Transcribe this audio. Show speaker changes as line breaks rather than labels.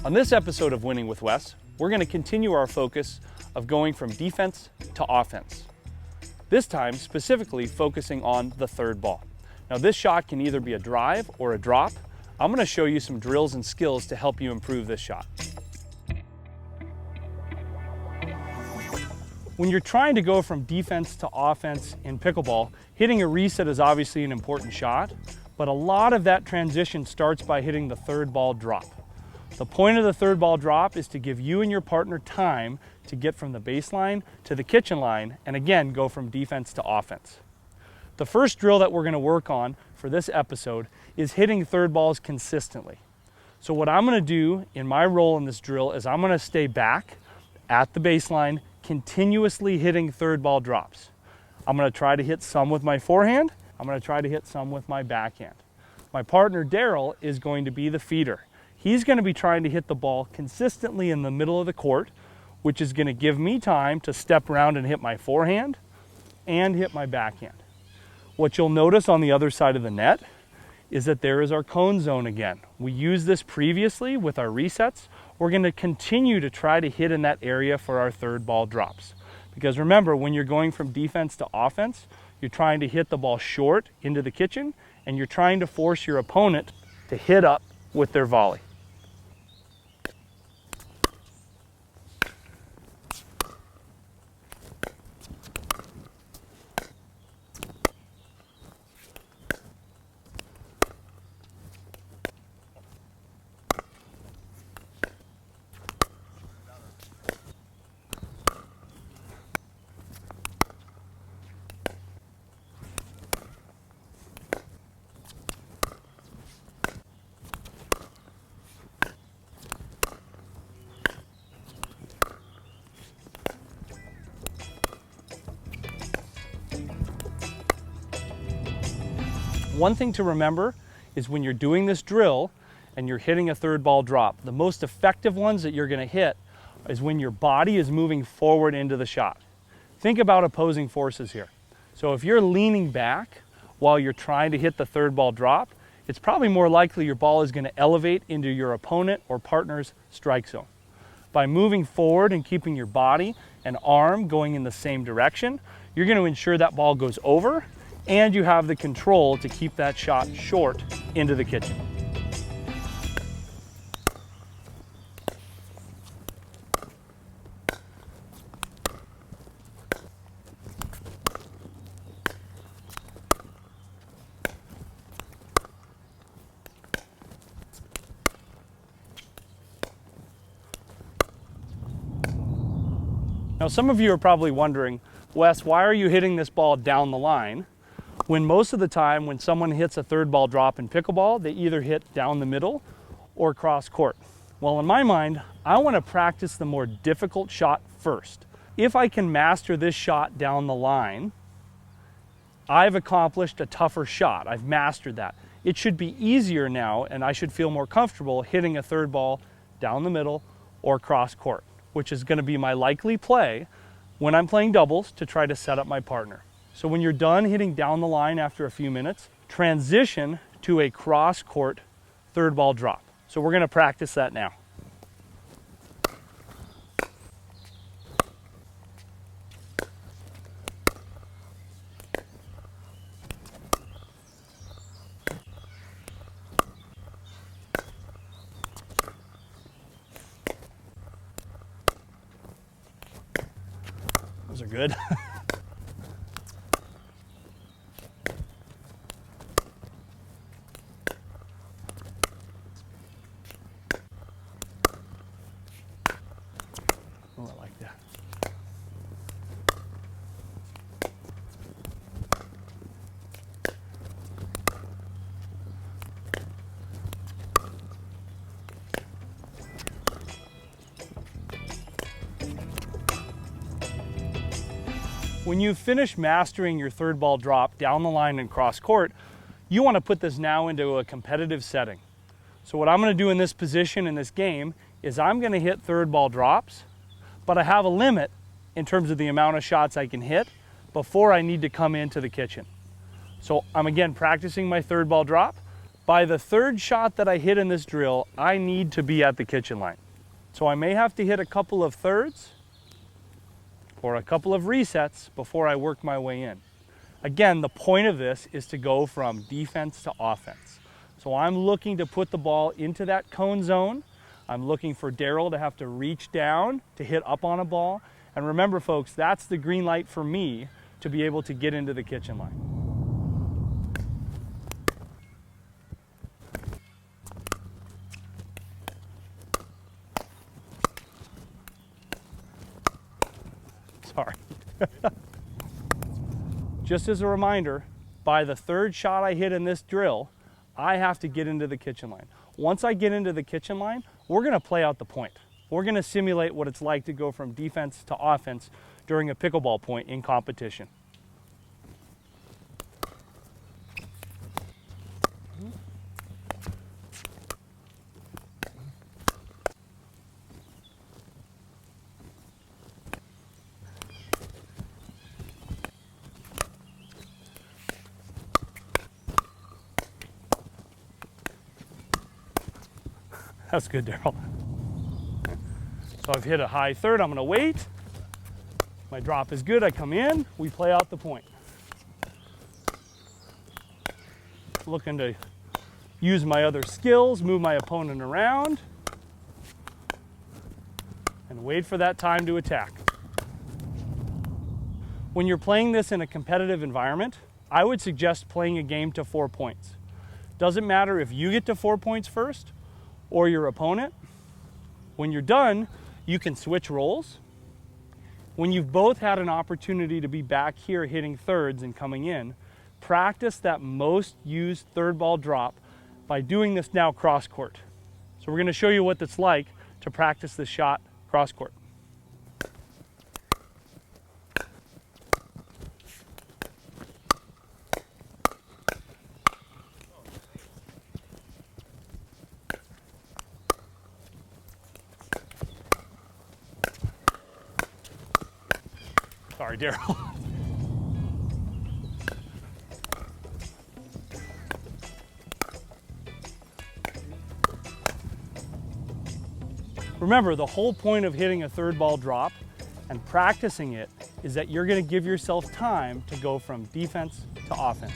On this episode of Winning with Wes, we're going to continue our focus of going from defense to offense. This time specifically focusing on the third ball. Now this shot can either be a drive or a drop. I'm going to show you some drills and skills to help you improve this shot. When you're trying to go from defense to offense in pickleball, hitting a reset is obviously an important shot, but a lot of that transition starts by hitting the third ball drop. The point of the third ball drop is to give you and your partner time to get from the baseline to the kitchen line and again go from defense to offense. The first drill that we're going to work on for this episode is hitting third balls consistently. So what I'm going to do in my role in this drill is I'm going to stay back at the baseline, continuously hitting third ball drops. I'm going to try to hit some with my forehand. I'm going to try to hit some with my backhand. My partner Daryl is going to be the feeder. He's going to be trying to hit the ball consistently in the middle of the court, which is going to give me time to step around and hit my forehand and hit my backhand. What you'll notice on the other side of the net is that there is our cone zone again. We used this previously with our resets. We're going to continue to try to hit in that area for our third ball drops. Because remember, when you're going from defense to offense, you're trying to hit the ball short into the kitchen, and you're trying to force your opponent to hit up with their volley. One thing to remember is when you're doing this drill and you're hitting a third ball drop, the most effective ones that you're going to hit is when your body is moving forward into the shot. Think about opposing forces here. So if you're leaning back while you're trying to hit the third ball drop, it's probably more likely your ball is going to elevate into your opponent or partner's strike zone. By moving forward and keeping your body and arm going in the same direction, you're going to ensure that ball goes over and you have the control to keep that shot short into the kitchen. Now, some of you are probably wondering, Wes, why are you hitting this ball down the line? When most of the time when someone hits a third ball drop in pickleball, they either hit down the middle or cross court. Well, in my mind, I want to practice the more difficult shot first. If I can master this shot down the line, I've accomplished a tougher shot. I've mastered that. It should be easier now, and I should feel more comfortable hitting a third ball down the middle or cross court, which is going to be my likely play when I'm playing doubles to try to set up my partner. So when you're done hitting down the line after a few minutes, transition to a cross court third ball drop. So we're going to practice that now. Those are good. Oh, I like that. When you finish mastering your third ball drop down the line and cross court, you want to put this now into a competitive setting. So what I'm going to do in this position in this game is I'm going to hit third ball drops, but I have a limit in terms of the amount of shots I can hit before I need to come into the kitchen. So I'm again practicing my third ball drop, By the third shot that I hit in this drill, I need to be at the kitchen line. So I may have to hit a couple of thirds or a couple of resets before I work my way in. Again, the point of this is to go from defense to offense. So I'm looking to put the ball into that cone zone. I'm looking for Daryl to have to reach down to hit up on a ball. And remember, folks, that's the green light for me to be able to get into the kitchen line. Sorry. Just as a reminder, by the third shot I hit in this drill, I have to get into the kitchen line. Once I get into the kitchen line, we're going to play out the point. We're going to simulate what it's like to go from defense to offense during a pickleball point in competition. That's good, Daryl. So I've hit a high third, I'm gonna wait. My drop is good, I come in, we play out the point. Looking to use my other skills, move my opponent around, and wait for that time to attack. When you're playing this in a competitive environment, I would suggest playing a game to 4 points. Doesn't matter if you get to 4 points first or your opponent. When you're done, you can switch roles. When you've both had an opportunity to be back here hitting thirds and coming in, practice that most used third ball drop by doing this now cross court. So we're going to show you what it's like to practice this shot cross court. Sorry, Daryl. Remember, the whole point of hitting a third ball drop and practicing it is that you're going to give yourself time to go from defense to offense.